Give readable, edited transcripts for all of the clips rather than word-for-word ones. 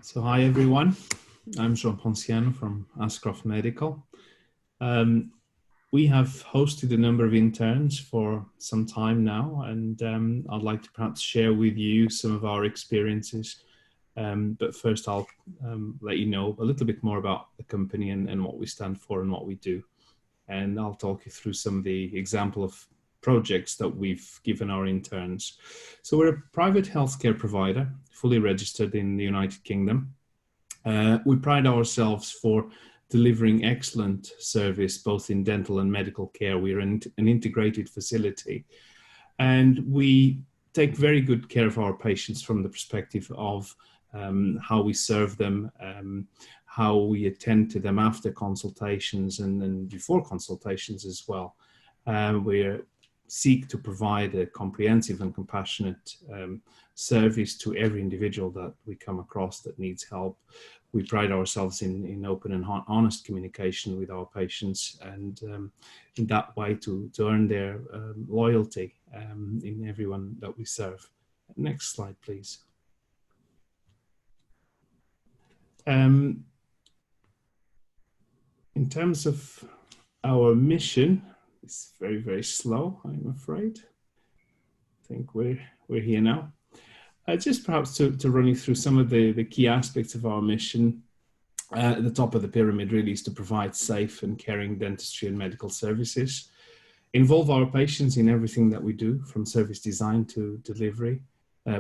So hi everyone, I'm Jean Ponciano from Ascroft Medical. We have hosted a number of interns for some time now, and I'd like to perhaps share with you some of our experiences. But first I'll let you know a little bit more about the company and what we stand for and what we do. And I'll talk you through some of the example of projects that we've given our interns. So we're a private healthcare provider, fully registered in the United Kingdom. We pride ourselves for delivering excellent service, both in dental and medical care. We're an integrated facility, and we take very good care of our patients from the perspective of how we serve them, how we attend to them after consultations and before consultations as well. We seek to provide a comprehensive and compassionate service to every individual that we come across that needs help. We pride ourselves in open and honest communication with our patients, and in that way to earn their loyalty in everyone that we serve. Next slide, please. In terms of our mission, it's very, very slow, I'm afraid. I think we're here now. Just perhaps to run you through some of the key aspects of our mission. At the top of the pyramid really is to provide safe and caring dentistry and medical services. Involve our patients in everything that we do, from service design to delivery.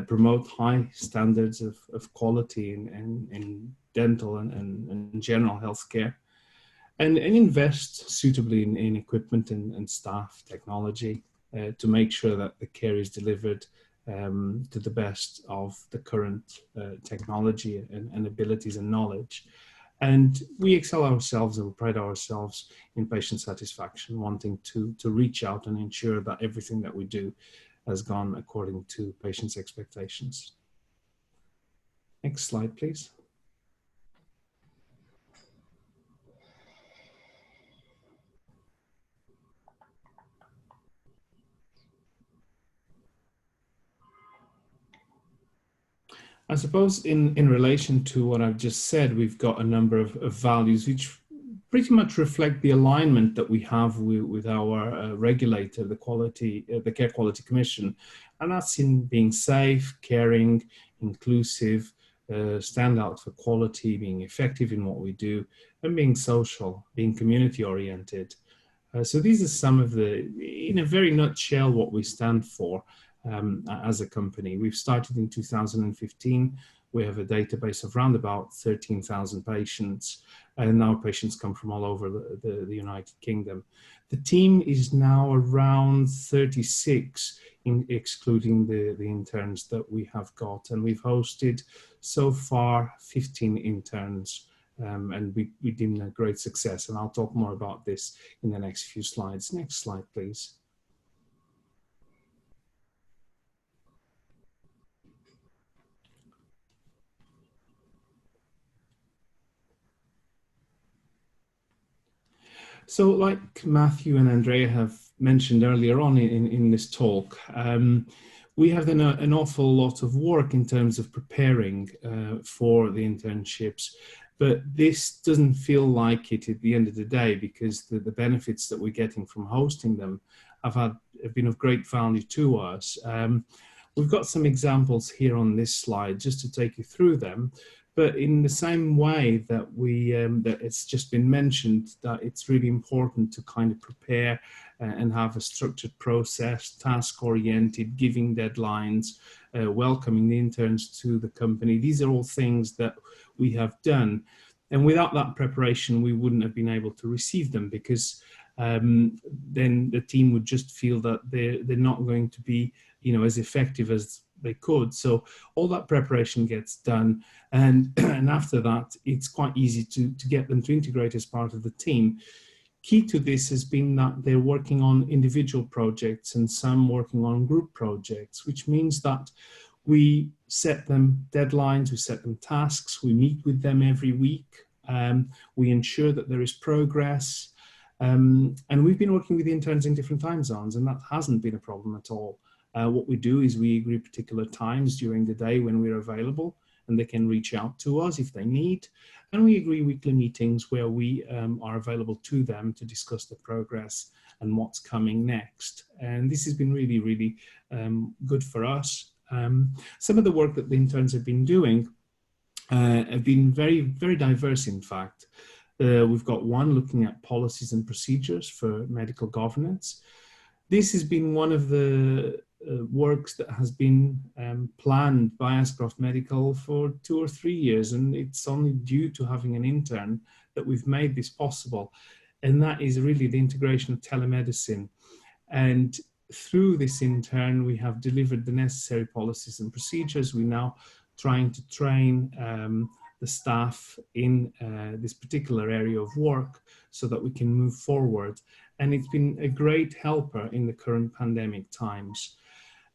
Promote high standards of quality in dental and general healthcare. And invest suitably in equipment and staff technology to make sure that the care is delivered to the best of the current technology and abilities and knowledge. And we excel ourselves and we pride ourselves in patient satisfaction, wanting to reach out and ensure that everything that we do has gone according to patients' expectations. Next slide, please. I suppose in relation to what I've just said, we've got a number of values which pretty much reflect the alignment that we have with our regulator, the Care Quality Commission. And that's in being safe, caring, inclusive, stand out for quality, being effective in what we do, and being social, being community oriented. So these are some of in a very nutshell, what we stand for. As a company. We've started in 2015. We have a database of around about 13,000 patients, and our patients come from all over the United Kingdom. The team is now around 36, excluding the interns that we have got, and we've hosted so far 15 interns, and we deem a great success, and I'll talk more about this in the next few slides. Next slide, please. So like Matthew and Andrea have mentioned earlier on in this talk, we have done an awful lot of work in terms of preparing for the internships, but this doesn't feel like it at the end of the day, because the benefits that we're getting from hosting them have been of great value to us. We've got some examples here on this slide just to take you through them. But in the same way that that it's just been mentioned, that it's really important to kind of prepare and have a structured process, task-oriented, giving deadlines, welcoming the interns to the company. These are all things that we have done. And without that preparation, we wouldn't have been able to receive them, because then the team would just feel that they're not going to be, as effective as they could. So all that preparation gets done, and after that it's quite easy to get them to integrate as part of the team. Key to this has been that they're working on individual projects and some working on group projects, which means that we set them deadlines, we set them tasks, we meet with them every week, we ensure that there is progress, and we've been working with interns in different time zones, and that hasn't been a problem at all. What we do is we agree particular times during the day when we're available, and they can reach out to us if they need. And we agree weekly meetings where we are available to them to discuss the progress and what's coming next. And this has been really, really good for us. Some of the work that the interns have been doing have been very, very diverse, in fact. We've got one looking at policies and procedures for medical governance. This has been one of the works that has been planned by Ascroft Medical for 2 or 3 years, and it's only due to having an intern that we've made this possible. And that is really the integration of telemedicine. And through this intern, we have delivered the necessary policies and procedures. We're now trying to train the staff in this particular area of work so that we can move forward. And it's been a great helper in the current pandemic times.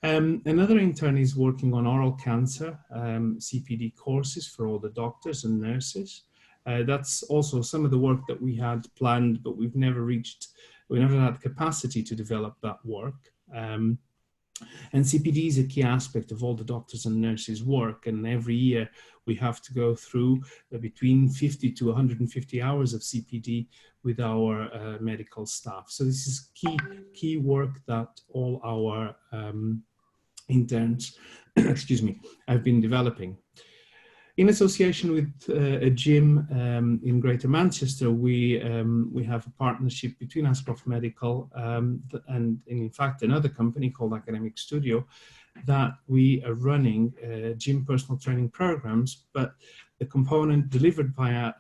Another intern is working on oral cancer, CPD courses for all the doctors and nurses. That's also some of the work that we had planned, but we never had capacity to develop that work. And CPD is a key aspect of all the doctors and nurses' work, and every year we have to go through between 50 to 150 hours of CPD with our medical staff. So this is key work that all our interns, excuse me, have been developing. In association with a gym in Greater Manchester, we have a partnership between Ascroft Medical and in fact another company called Academic Studio that we are running gym personal training programs, but the component delivered by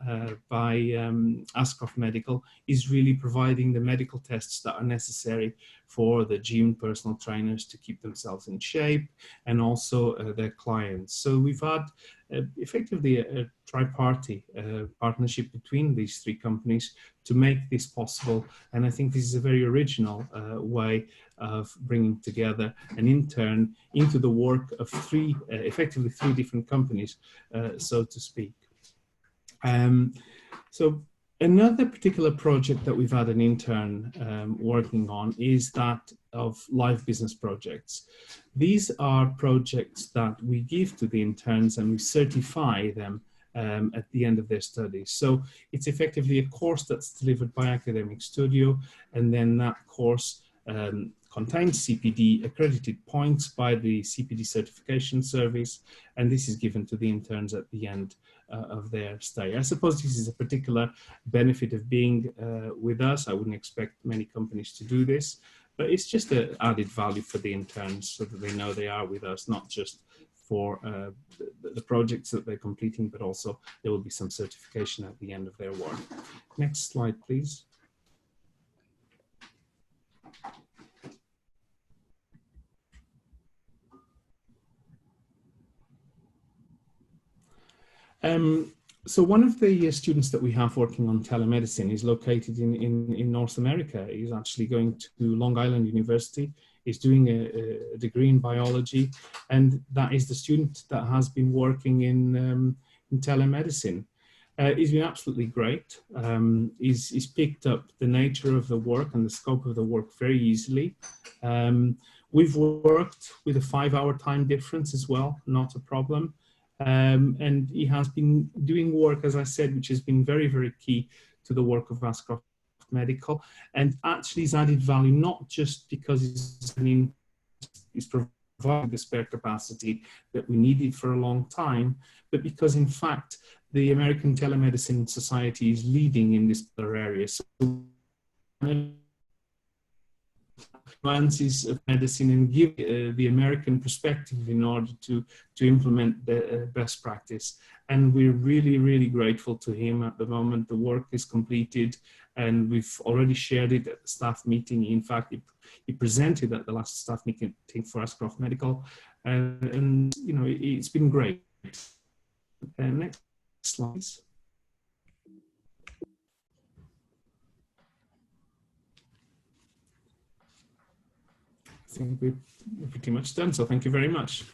Ascroft Medical is really providing the medical tests that are necessary for the gym personal trainers to keep themselves in shape and also their clients. So we've had effectively a tripartite partnership between these three companies to make this possible. And I think this is a very original way of bringing together an intern into the work of effectively three different companies, so to speak. So another particular project that we've had an intern working on is that of live business projects. These are projects that we give to the interns and we certify them at the end of their studies. So it's effectively a course that's delivered by Academic Studio, and then that course contains CPD accredited points by the CPD certification service, and this is given to the interns at the end of their stay. I suppose this is a particular benefit of being with us. I wouldn't expect many companies to do this, but it's just an added value for the interns so that they know they are with us, not just for the projects that they're completing, but also there will be some certification at the end of their work. Next slide, please. So one of the students that we have working on telemedicine is located in North America. He's actually going to Long Island University. He's doing a degree in biology, and that is the student that has been working in telemedicine. He's been absolutely great. He's picked up the nature of the work and the scope of the work very easily. We've worked with a 5-hour time difference as well, not a problem. And he has been doing work, as I said, which has been very, very key to the work of Ascroft Medical, and actually has added value not just because he's provided the spare capacity that we needed for a long time, but because in fact the American Telemedicine Society is leading in this particular area. So advances of medicine and give the American perspective in order to implement the best practice. And we're really, really grateful to him at the moment. The work is completed and we've already shared it at the staff meeting. In fact, he presented at the last staff meeting for Ascroft Medical. And you know, it's been great. Next slide. I think we're pretty much done, so thank you very much.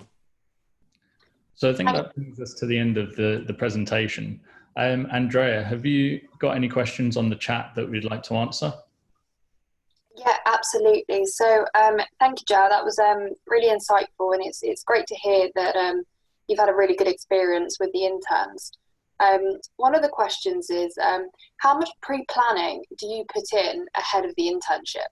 So I think that brings us to the end of the presentation. Andrea, have you got any questions on the chat that we'd like to answer? Yeah, absolutely. So thank you, Joe. That was really insightful, and it's great to hear that you've had a really good experience with the interns. One of the questions is, how much pre-planning do you put in ahead of the internship?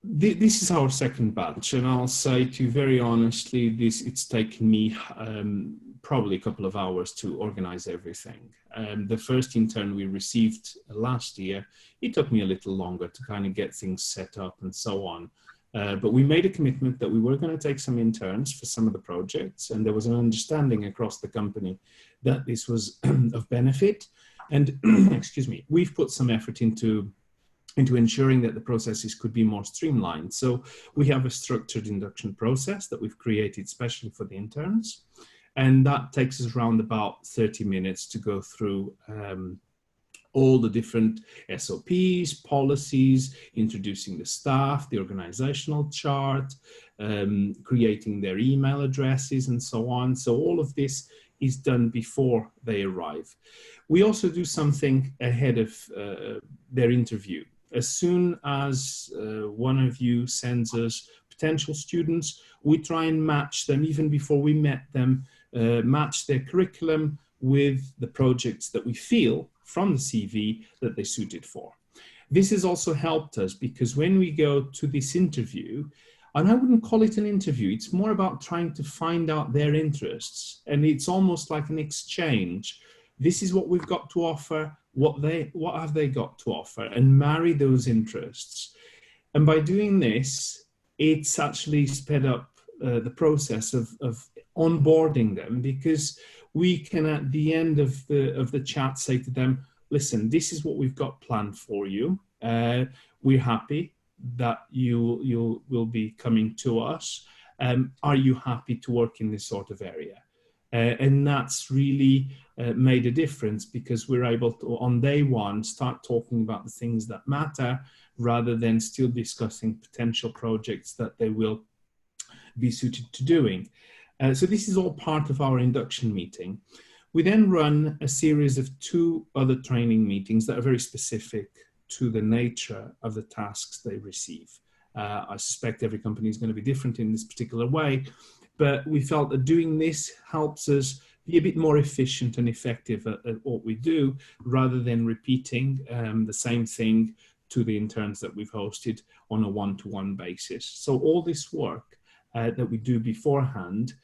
This is our second batch, and I'll say to you very honestly, it's taken me probably a couple of hours to organize everything. The first intern we received last year, it took me a little longer to kind of get things set up and so on. But we made a commitment that we were going to take some interns for some of the projects, and there was an understanding across the company that this was of benefit. And excuse me, we've put some effort into ensuring that the processes could be more streamlined. So we have a structured induction process that we've created specially for the interns. And that takes us around about 30 minutes to go through all the different SOPs, policies, introducing the staff, the organizational chart, creating their email addresses and so on. So all of this is done before they arrive. We also do something ahead of their interview. As soon as one of you sends us potential students, we try and match them, even before we met them, match their curriculum with the projects that we feel from the CV that they're suited for. This has also helped us because when we go to this interview, and I wouldn't call it an interview, it's more about trying to find out their interests. And it's almost like an exchange. This is what we've got to offer. What have they got to offer, and marry those interests. And by doing this, it's actually sped up the process of onboarding them, because we can at the end of the chat say to them, listen, this is what we've got planned for you. We're happy that you will be coming to us. Are you happy to work in this sort of area? And that's really made a difference, because we're able to, on day one, start talking about the things that matter, rather than still discussing potential projects that they will be suited to doing. So this is all part of our induction meeting. We then run a series of 2 other training meetings that are very specific to the nature of the tasks they receive. I suspect every company is going to be different in this particular way, but we felt that doing this helps us be a bit more efficient and effective at what we do, rather than repeating the same thing to the interns that we've hosted on a one-to-one basis. So all this work that we do beforehand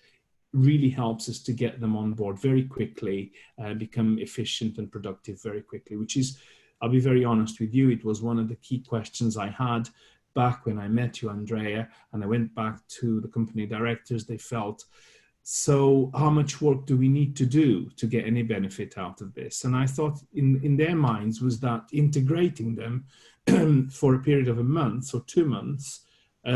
really helps us to get them on board very quickly, become efficient and productive very quickly, which is, I'll be very honest with you, it was one of the key questions I had back when I met you, Andrea, and I went back to the company directors. They felt, so how much work do we need to do to get any benefit out of this? And I thought in their minds was that integrating them for a period of a month or 2 months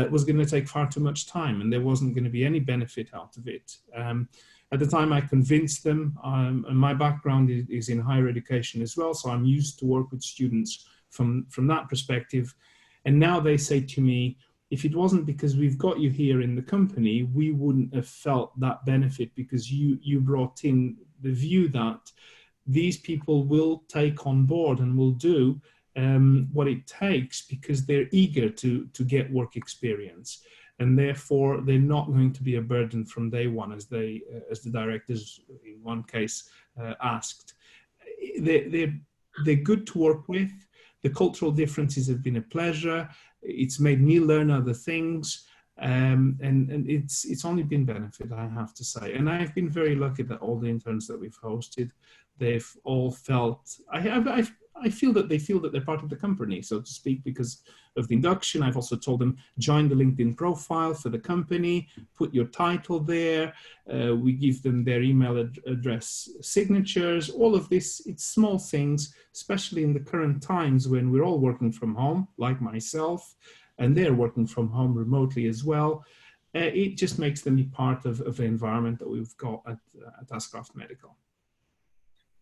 was going to take far too much time, and there wasn't going to be any benefit out of it. At the time, I convinced them, and my background is in higher education as well, so I'm used to work with students from that perspective. And now they say to me, if it wasn't because we've got you here in the company, we wouldn't have felt that benefit, because you brought in the view that these people will take on board and will do what it takes, because they're eager to get work experience, and therefore they're not going to be a burden from day one, as the directors in one case asked. They're good to work with. The cultural differences have been a pleasure. It's made me learn other things, and it's only been benefit, I have to say. And I've been very lucky that all the interns that we've hosted, they've all felt, I feel that they feel that they're part of the company, so to speak, because of the induction. I've also told them, join the LinkedIn profile for the company, put your title there. We give them their email address signatures, all of this. It's small things, especially in the current times when we're all working from home, like myself, and they're working from home remotely as well. It just makes them be part of the environment that we've got at Ascroft Medical.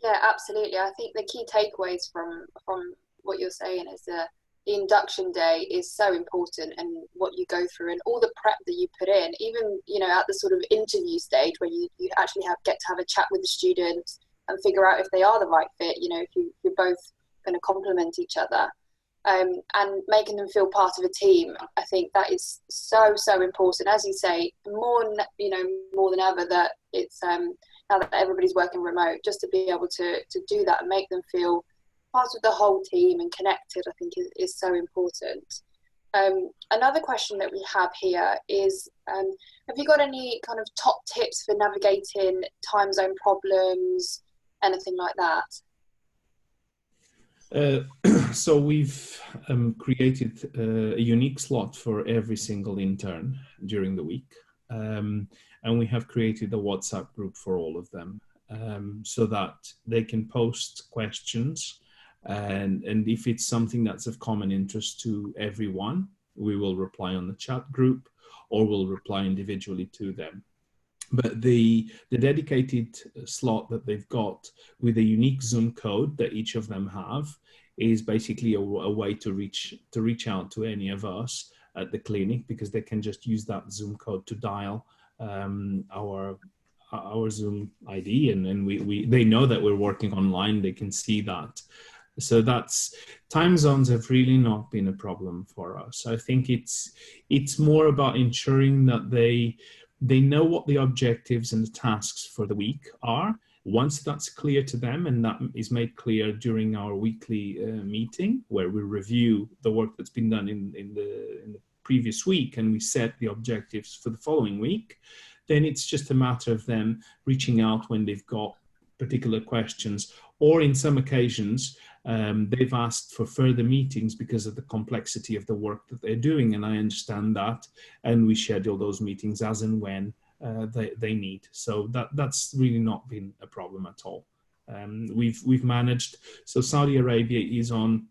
Yeah, absolutely. I think the key takeaways from what you're saying is the induction day is so important, and what you go through and all the prep that you put in, even, you know, at the sort of interview stage where you actually get to have a chat with the students and figure out if they are the right fit, you know, if you're both going to complement each other. and making them feel part of a team. I think that is so important. As you say, more than ever, that it's now that everybody's working remote, just to be able to do that and make them feel part of the whole team and connected, I think is so important. Another question that we have here is, have you got any kind of top tips for navigating time zone problems, anything like that? So we've created a unique slot for every single intern during the week. And we have created a WhatsApp group for all of them, so that they can post questions. And if it's something that's of common interest to everyone, we will reply on the chat group or we'll reply individually to them. But the dedicated slot that they've got with a unique Zoom code that each of them have is basically a way to reach out to any of us at the clinic, because they can just use that Zoom code to dial our Zoom ID, and then they know that we're working online. They can see that. So time zones have really not been a problem for us. I think it's more about ensuring that they know what the objectives and the tasks for the week are. Once that's clear to them, and that is made clear during our weekly meeting, where we review the work that's been done in the previous week and we set the objectives for the following week, then it's just a matter of them reaching out when they've got particular questions, or in some occasions they've asked for further meetings because of the complexity of the work that they're doing, and I understand that, and we schedule those meetings as and when they need. So that's really not been a problem at all. We've managed. So Saudi Arabia is on,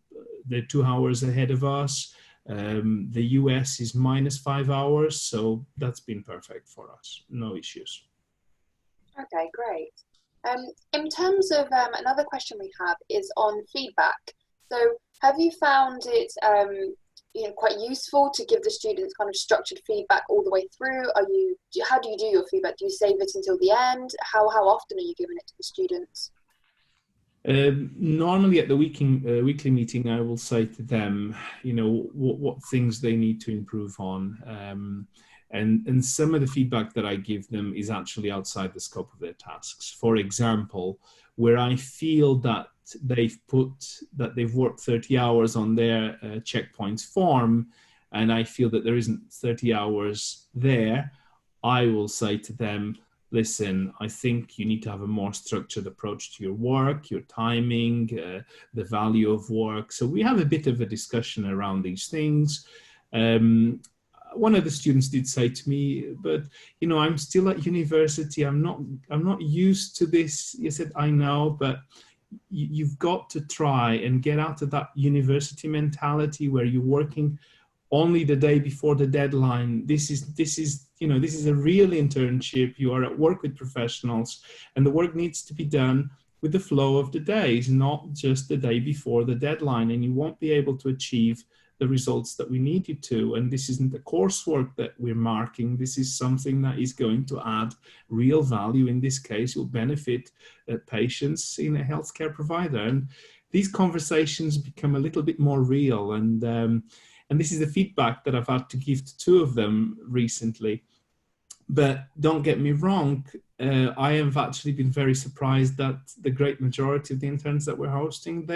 they're 2 hours ahead of us. The US is -5 hours, so that's been perfect for us. No issues. Okay, great. In terms of another question we have is on feedback. So have you found it quite useful to give the students kind of structured feedback all the way through? How do you do your feedback? Do you save it until the end? How often are you giving it to the students? Normally at the weekly meeting, I will say to them, what things they need to improve on. And some of the feedback that I give them is actually outside the scope of their tasks. For example, where I feel that they've worked 30 hours on their checkpoints form, and I feel that there isn't 30 hours there, I will say to them, listen, I think you need to have a more structured approach to your work, your timing, the value of work. So we have a bit of a discussion around these things. One of the students did say to me, but I'm still at university. I'm not used to this. He said, I know, but you've got to try and get out of that university mentality where you're working only the day before the deadline. This is a real internship. You are at work with professionals, and the work needs to be done with the flow of the days, not just the day before the deadline, and you won't be able to achieve the results that we need you to. And this isn't the coursework that we're marking. This is something that is going to add real value. In this case, will benefit patients in a healthcare provider. And these conversations become a little bit more real. And this is the feedback that I've had to give to 2 of them recently. But don't get me wrong, I have actually been very surprised that the great majority of the interns that we're hosting,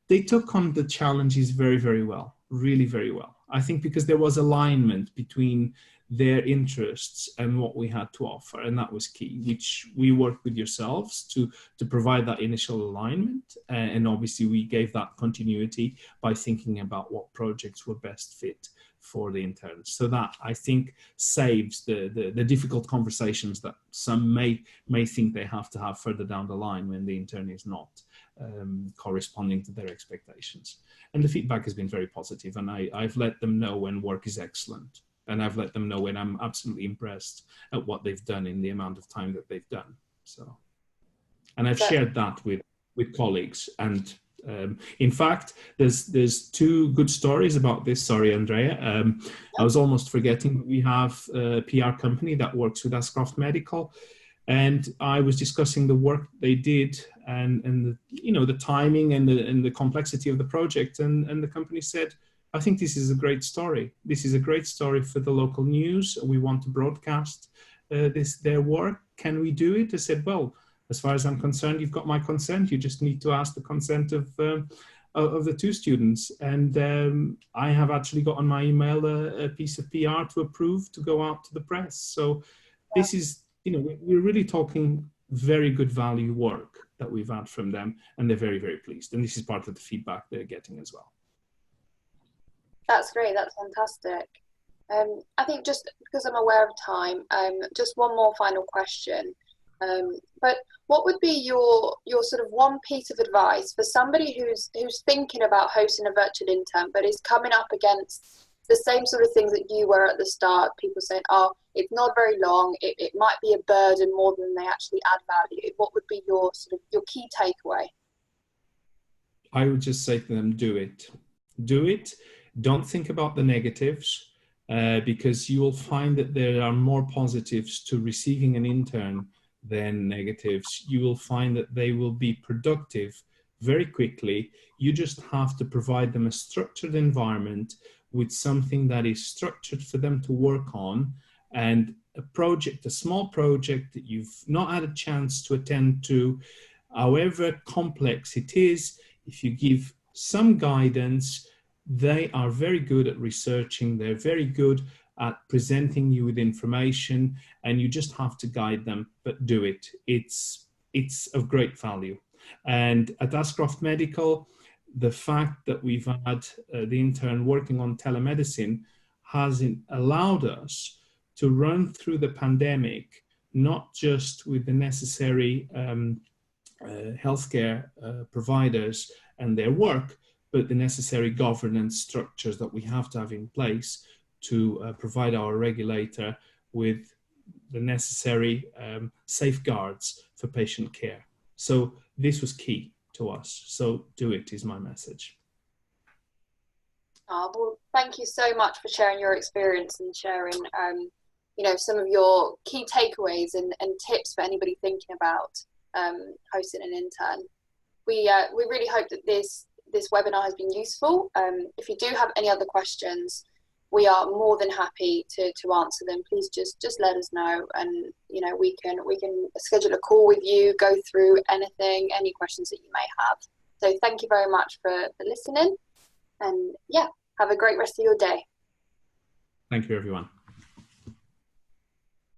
they took on the challenges very, very well, really very well. I think because there was alignment between their interests and what we had to offer, and that was key, which we worked with yourselves to provide that initial alignment, and obviously we gave that continuity by thinking about what projects were best fit for the interns. So that, I think, saves the difficult conversations that some may think they have to have further down the line when the intern is not corresponding to their expectations. And the feedback has been very positive, and I've let them know when work is excellent, and I've let them know when I'm absolutely impressed at what they've done in the amount of time that they've done. So, and I've shared that with colleagues. And in fact, there's 2 good stories about this. Sorry, Andrea. I was almost forgetting. We have a PR company that works with Ascroft Medical. And I was discussing the work they did and the, you know, the timing and the complexity of the project. And the company said, I think this is a great story. This is a great story for the local news. We want to broadcast their work. Can we do it? I said, well, as far as I'm concerned, you've got my consent. You just need to ask the consent of the two students. And I have actually got on my email a piece of PR to approve to go out to the press. So this is, you know, we're really talking very good value work that we've had from them, and they're very, very pleased. And this is part of the feedback they're getting as well. That's great. That's fantastic. I think just because I'm aware of time, just one more final question. But what would be your sort of one piece of advice for somebody who's thinking about hosting a virtual intern, but is coming up against the same sort of things that you were at the start? People saying, oh, it's not very long, it might be a burden more than they actually add value. What would be your key takeaway? I would just say to them, do it. Do it. Don't think about the negatives, because you will find that there are more positives to receiving an intern than negatives. You will find that they will be productive very quickly. You just have to provide them a structured environment with something that is structured for them to work on, and a project, a small project that you've not had a chance to attend to, however complex it is. If you give some guidance, they are very good at researching, they're very good at presenting you with information, and you just have to guide them, but do it. It's of great value. And at Ascroft Medical, the fact that we've had the intern working on telemedicine has allowed us to run through the pandemic, not just with the necessary healthcare providers and their work, but the necessary governance structures that we have to have in place to provide our regulator with the necessary safeguards for patient care. So this was key to us. So do it is my message. Oh, well, thank you so much for sharing your experience and sharing, you know, some of your key takeaways and tips for anybody thinking about hosting an intern. We really hope that this webinar has been useful. If you do have any other questions, we are more than happy to answer them. Please just let us know, and you know, we can schedule a call with you, go through any questions that you may have. So thank you very much for listening, and yeah, have a great rest of your day. Thank you, everyone.